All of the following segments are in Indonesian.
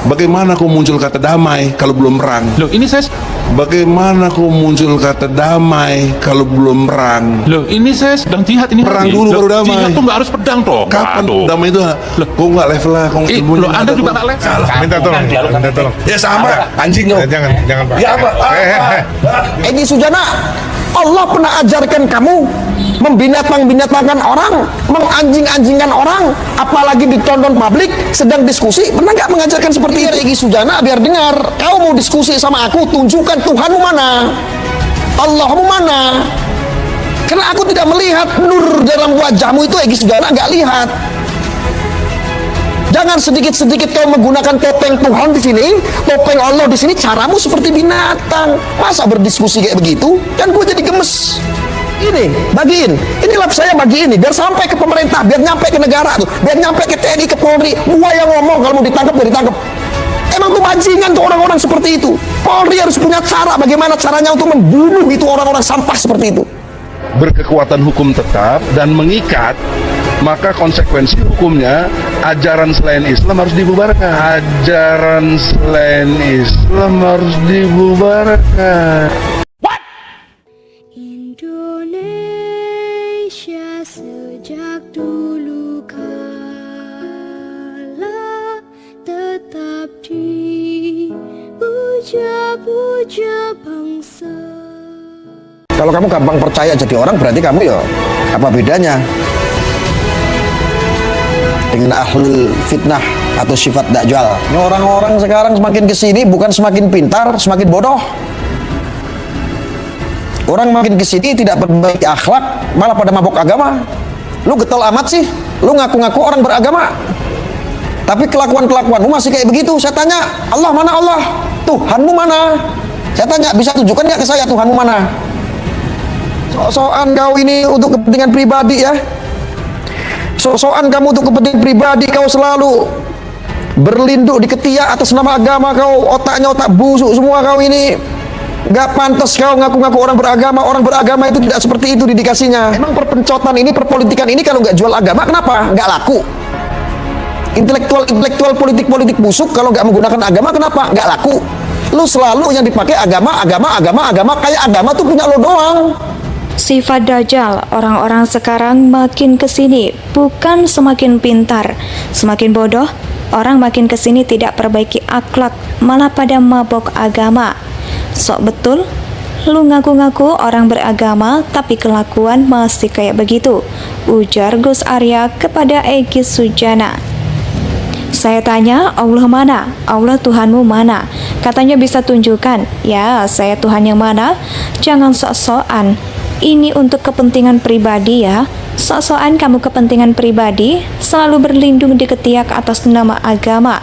Bagaimana kau muncul kata damai kalau belum perang? Loh, ini saya Bagaimana kau muncul kata damai kalau belum perang? sedang jihad ini. Perang dulu baru damai. Jihad tuh nggak harus pedang toh. Kapan Aduh. damai itu? Kau nggak level lah, kau ilmunya. Loh, Anda juga nggak level. Minta tolong. Ya sama, anjing kau. Jangan Pak. Ya apa? Egy Sujana, Allah pernah ajarkan kamu membinatang-binatangkan orang, menganjing-anjingkan orang, apalagi ditonton publik sedang diskusi? Pernah nggak mengajarkan seperti itu? Egy Sujana, biar dengar. Kau mau diskusi sama aku, tunjukkan Tuhanmu mana, Allahmu mana. Karena aku tidak melihat nur dalam wajahmu itu. Egy Sujana nggak lihat. Jangan sedikit-sedikit kau menggunakan topeng Tuhan di sini, topeng Allah di sini, caramu seperti binatang. Masa berdiskusi kayak begitu? Kan gue jadi gemes. Ini, bagiin. Ini lap saya bagi ini, biar sampai ke pemerintah, biar nyampe ke negara tuh, biar nyampe ke TNI, ke Polri. Gua yang ngomong, kalau mau ditangkap, biar ditangkap. Emang tuh bajingan tuh orang-orang seperti itu. Polri harus punya cara, bagaimana caranya untuk membunuh itu orang-orang sampah seperti itu. Berkekuatan hukum tetap dan mengikat, maka konsekuensi hukumnya ajaran selain Islam harus dibubarkan. Ajaran selain Islam harus dibubarkan. Indonesia sejak dulu kala tetap dipuja-puja bangsa. Kalau kamu gampang percaya jadi orang, berarti kamu ya apa bedanya dengan ahlul fitnah atau sifat dajjal? Ini orang-orang sekarang semakin kesini bukan semakin pintar, semakin bodoh. Orang makin kesini tidak perbaiki akhlak, malah pada mabok agama. Lu getol amat sih, lu ngaku-ngaku orang beragama, tapi kelakuan-kelakuanmu masih kayak begitu. Saya tanya, Allah mana Allah? Tuhanmu mana? Saya tanya, bisa tunjukkan nggak ke saya Tuhanmu mana? Sok-sokan kau ini untuk kepentingan pribadi ya. Sok-sokan kamu untuk kepentingan pribadi, kau selalu berlindung di ketiak atas nama agama kau. Otaknya otak busuk semua kau ini. Gak pantas kau ngaku-ngaku orang beragama. Orang beragama itu tidak seperti itu didikasinya. Emang perpencotan ini, perpolitikan ini kalau nggak jual agama kenapa? Nggak laku. Intelektual politik busuk kalau nggak menggunakan agama kenapa? Nggak laku. Lu selalu yang dipakai agama. Kayak agama tuh punya lo doang. Sifat dajjal, orang-orang sekarang makin kesini bukan semakin pintar, semakin bodoh. Orang makin kesini tidak perbaiki akhlak, malah pada mabok agama. Sok betul, lu ngaku-ngaku orang beragama tapi kelakuan masih kayak begitu, ujar Gus Arya kepada Egy Sujana. Saya tanya, Allah mana? Allah Tuhanmu mana? Katanya bisa tunjukkan. Ya, saya Tuhan yang mana? Jangan sok-sokan. Ini untuk kepentingan pribadi ya. Sok-sokan kamu kepentingan pribadi, selalu berlindung di ketiak atas nama agama.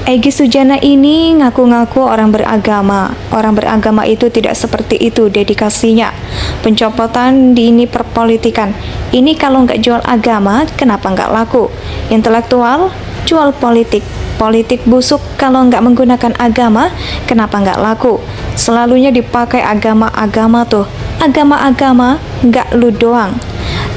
Egy Sujana ini ngaku-ngaku orang beragama. Orang beragama itu tidak seperti itu dedikasinya. Pencopotan di ini perpolitikan. Ini kalau nggak jual agama, kenapa nggak laku? Intelektual, jual politik. Politik busuk kalau nggak menggunakan agama, kenapa nggak laku? Selalunya dipakai agama-agama tuh. Agama-agama nggak lu doang.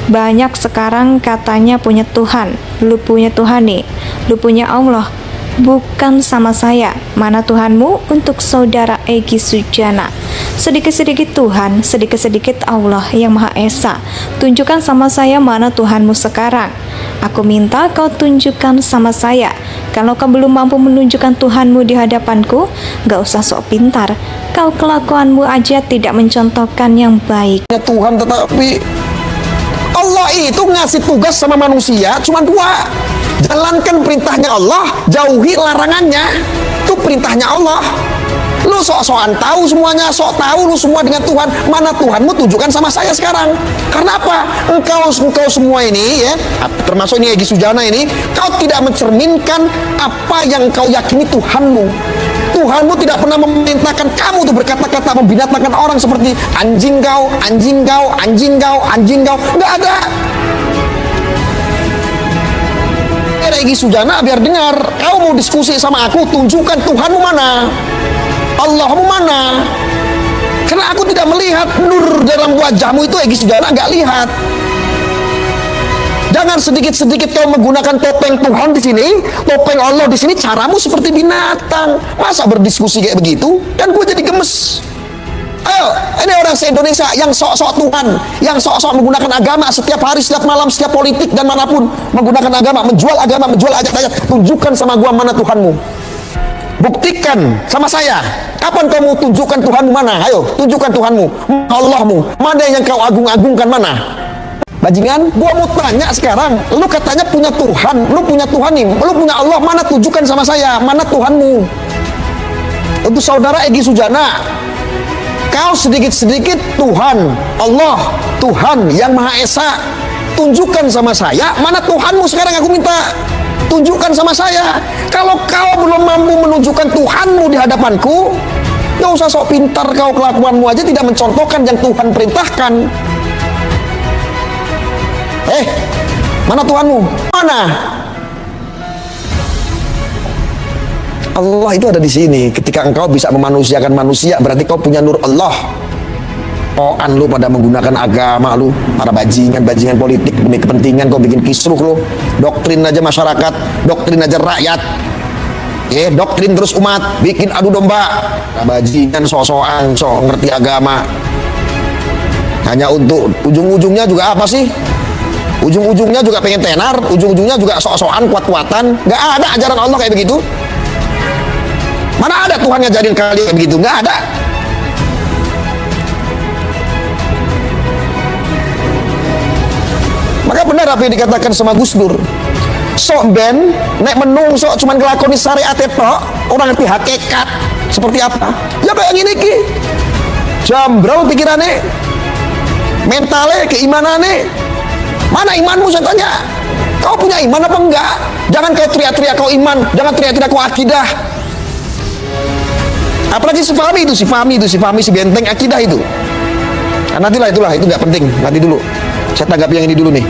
Banyak sekarang katanya punya Tuhan. Lu punya Tuhan nih. Lu punya Allah. Bukan sama saya. Mana Tuhanmu untuk saudara Egy Sujana? Sedikit-sedikit Tuhan, sedikit-sedikit Allah yang Maha Esa. Tunjukkan sama saya mana Tuhanmu sekarang. Aku minta kau tunjukkan sama saya. Kalau kau belum mampu menunjukkan Tuhanmu di hadapanku, gak usah sok pintar. Kau kelakuanmu aja tidak mencontohkan yang baik. Tuhan, tetapi Allah itu ngasih tugas sama manusia cuma dua. Jalankan perintahnya Allah, jauhi larangannya. Itu perintahnya Allah. Lu sok-sokan tahu semuanya, sok tahu lu semua dengan Tuhan. Mana Tuhanmu, tunjukkan sama saya sekarang. Karena apa? Engkau semua ini ya, termasuk ini Egy Sujana ini, kau tidak mencerminkan apa yang kau yakini Tuhanmu. Tuhanmu tidak pernah memerintahkan kamu untuk berkata-kata membinatangkan orang seperti anjing kau, anjing kau, anjing kau, anjing kau. Nggak ada. Egy Sujana, biar dengar. Kau mau diskusi sama aku, tunjukkan Tuhanmu mana, Allahmu mana. Karena aku tidak melihat nur dalam wajahmu itu. Egy Sujana nggak lihat. Jangan sedikit-sedikit kau menggunakan topeng Tuhan di sini, topeng Allah di sini, caramu seperti binatang. Masa berdiskusi kayak begitu? Dan gue jadi gemes. Ayo, ini orang se-Indonesia yang sok-sok Tuhan, yang sok-sok menggunakan agama setiap hari, setiap malam, setiap politik dan manapun menggunakan agama, menjual ayat-ayat. Tunjukkan sama gua mana Tuhanmu. Buktikan sama saya. Kapan kamu tunjukkan Tuhanmu mana? Ayo, tunjukkan Tuhanmu, Allahmu. Mana yang kau agung-agungkan mana? Bajingan, gua mau tanya sekarang. Lu katanya punya Tuhan, lu punya Tuhan nih, lu punya Allah, mana tunjukkan sama saya, mana Tuhanmu? Untuk saudara Egy Sujana, kau sedikit-sedikit Tuhan, Allah, Tuhan yang Maha Esa, tunjukkan sama saya, mana Tuhanmu sekarang aku minta. Tunjukkan sama saya. Kalau kau belum mampu menunjukkan Tuhanmu di hadapanku, gak usah sok pintar kau, kelakuanmu aja tidak mencontohkan yang Tuhan perintahkan. Mana Tuhanmu? Mana? Allah itu ada di sini. Ketika engkau bisa memanusiakan manusia, berarti kau punya nur Allah. Koan lu pada menggunakan agama lu, para bajingan politik demi kepentingan kau bikin kisruh lu. Doktrin aja masyarakat, doktrin aja rakyat. Doktrin terus umat, bikin adu domba. Bajingan sok-sokan, sok ngerti agama. Hanya untuk ujung-ujungnya juga apa sih? Ujung-ujungnya juga pengen tenar, ujung-ujungnya juga sok-sokan, kuat-kuatan. Gak ada ajaran Allah kayak begitu. Mana ada Tuhan ngajarin kalian kayak begitu? Gak ada. Maka benar apa yang dikatakan sama Gus Dur. Sok ben, nek menung sok cuman ngelakoni syariat itu, orang ngerti hakikat seperti apa? Ya kayak gini ki. Jambral pikirannya, mentalnya, keimanannya. Mana imanmu saya tanya? Kau punya iman apa enggak? Jangan kau teriak-teriak kau iman, jangan teriak-teriak kau akidah. Apalagi si Fahmi, si benteng akidah itu. Nah, nantilah itu nggak penting, nanti dulu. Saya tanggapi yang ini dulu nih.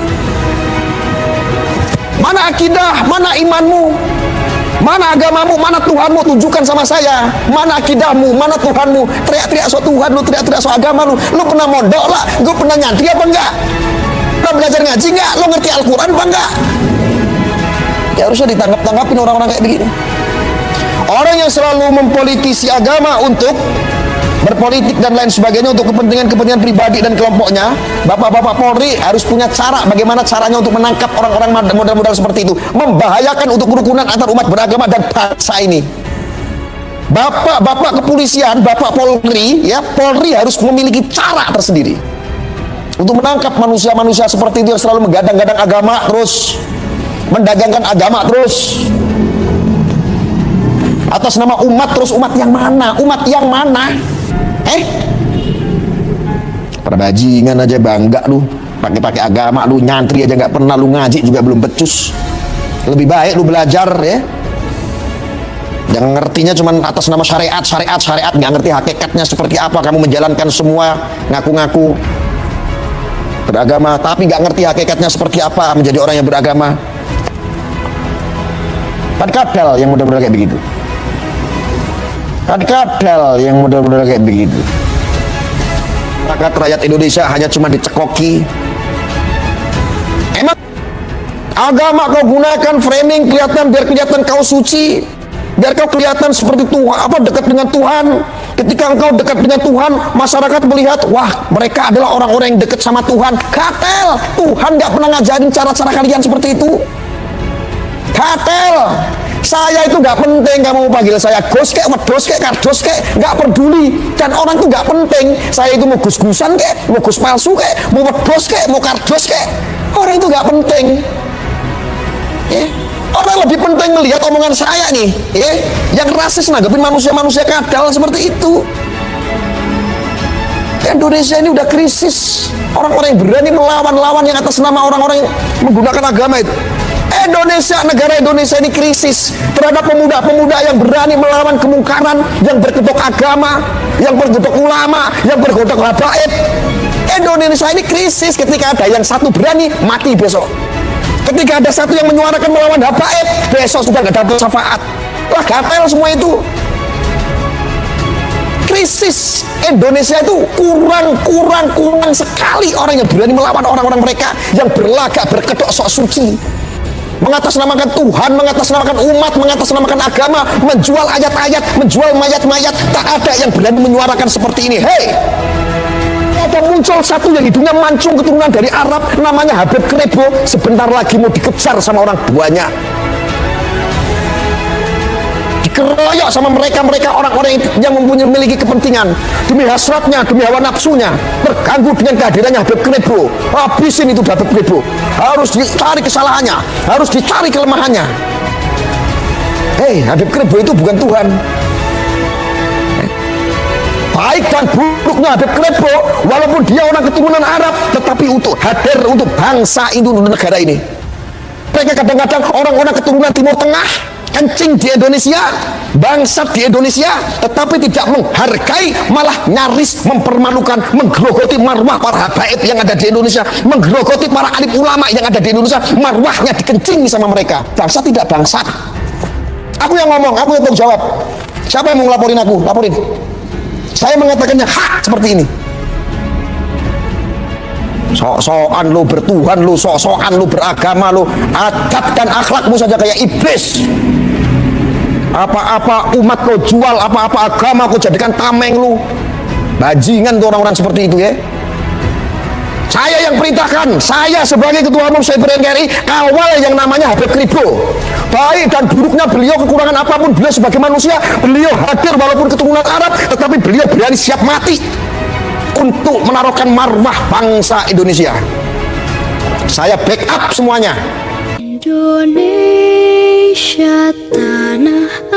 Mana akidah, mana imanmu, mana agamamu, mana Tuhanmu, tunjukkan sama saya. Mana akidahmu, mana Tuhanmu. Teriak-teriak so Tuhan lu, teriak-teriak so agama lu. Lu pernah mondok lah, gue pernah nyantri apa enggak? Pernah belajar ngaji enggak? Lu ngerti Al-Quran apa enggak? Ya harusnya ditangkap-tanggapin orang-orang kayak begini. Orang yang selalu mempolitisi agama untuk berpolitik dan lain sebagainya untuk kepentingan pribadi dan kelompoknya, bapak-bapak Polri harus punya cara bagaimana caranya untuk menangkap orang-orang model-model seperti itu, membahayakan untuk kerukunan antar umat beragama dan bangsa ini. Bapak-bapak kepolisian, bapak Polri, ya Polri harus memiliki cara tersendiri untuk menangkap manusia-manusia seperti itu yang selalu menggadang-gadang agama terus, mendagangkan agama terus atas nama umat terus. Umat yang mana? Umat yang mana? Pada bajingan aja bangga lu pakai agama, lu nyantri aja nggak pernah, lu ngaji juga belum becus. Lebih baik lu belajar ya. Yang ngertinya cuman atas nama syariat, nggak ngerti hakikatnya seperti apa. Kamu menjalankan semua ngaku-ngaku beragama, tapi nggak ngerti hakikatnya seperti apa menjadi orang yang beragama. Kan kadal yang mudah-mudah kayak begitu. Kayak begitu. Rakyat Indonesia hanya cuma dicekoki. Emang agama kau gunakan framing biar kelihatan kau suci, biar kau kelihatan seperti Tuhan, dekat dengan Tuhan. Ketika engkau dekat dengan Tuhan, masyarakat melihat, wah mereka adalah orang-orang yang dekat sama Tuhan. Katel, Tuhan nggak pernah ngajarin cara-cara kalian seperti itu. Katel, saya itu nggak penting kamu panggil saya Gus kek, Wedos kek, Kardos kek, nggak peduli. Dan orang itu nggak penting saya itu mau gus-gusan kek, mau gus palsu kek, mau Wedos kek, mau Kardos kek. Orang itu nggak penting. Orang lebih penting melihat omongan saya nih, yang rasis nanggepin manusia-manusia kadal seperti itu. Indonesia ini udah krisis. Orang-orang yang berani melawan yang atas nama orang-orang yang menggunakan agama itu. Negara Indonesia ini krisis terhadap pemuda-pemuda yang berani melawan kemungkaran, yang berkedok agama, yang berkedok ulama, yang berkedok habaib. Indonesia ini krisis ketika ada yang satu berani mati besok. Ketika ada satu yang menyuarakan melawan habaib, besok sudah gak dapat syafaat. Lah gatel semua itu. krisis. Indonesia itu kurang sekali orang yang berani melawan orang-orang mereka yang berlagak berkedok sok suci, mengatasnamakan Tuhan, mengatasnamakan umat, mengatasnamakan agama, menjual ayat-ayat, menjual mayat-mayat. Tak ada yang berani menyuarakan seperti ini. Hei, ada muncul satu yang hidungnya mancung keturunan dari Arab, namanya Habib Krebo, sebentar lagi mau dikejar sama orang tuanya, dikeroyok sama mereka orang-orang yang memiliki kepentingan, demi hasratnya, demi hawa nafsunya, terganggu dengan kehadirannya Habib Krebo. Habisin itu Habib Krebo, harus dicari kesalahannya, harus dicari kelemahannya. Hei, Habib Krebo itu bukan Tuhan. Baik dan buruknya Habib Krebo, walaupun dia orang keturunan Arab, tetapi untuk hadir untuk bangsa Indonesia, negara ini. Mereka kadang-kadang orang-orang keturunan Timur Tengah kencing di Indonesia, bangsat di Indonesia, tetapi tidak menghargai, malah nyaris mempermalukan, menggerogoti marwah para habaib yang ada di Indonesia, menggerogoti para alim ulama yang ada di Indonesia, marwahnya dikencingi sama mereka. Bangsat tidak bangsat. Aku yang ngomong, aku yang tanggung jawab. Siapa yang mau ngelaporin aku? Laporin. Saya mengatakannya hak seperti ini. Sok-sokan lu bertuhan, lu sok-sokan lu beragama, lu adab dan akhlakmu saja kayak iblis. Apa-apa umat kau jual, apa-apa agama kau jadikan tameng lu. Bajingan tuh orang-orang seperti itu ya. Saya yang perintahkan, saya sebagai ketua umum Cyber NKRI kawal yang namanya Habib Krebo. Baik dan buruknya beliau, kekurangan apapun beliau sebagai manusia, beliau hadir walaupun keturunan Arab, tetapi beliau berani siap mati untuk menaruhkan marwah bangsa Indonesia. Saya backup semuanya. Indonesia tanah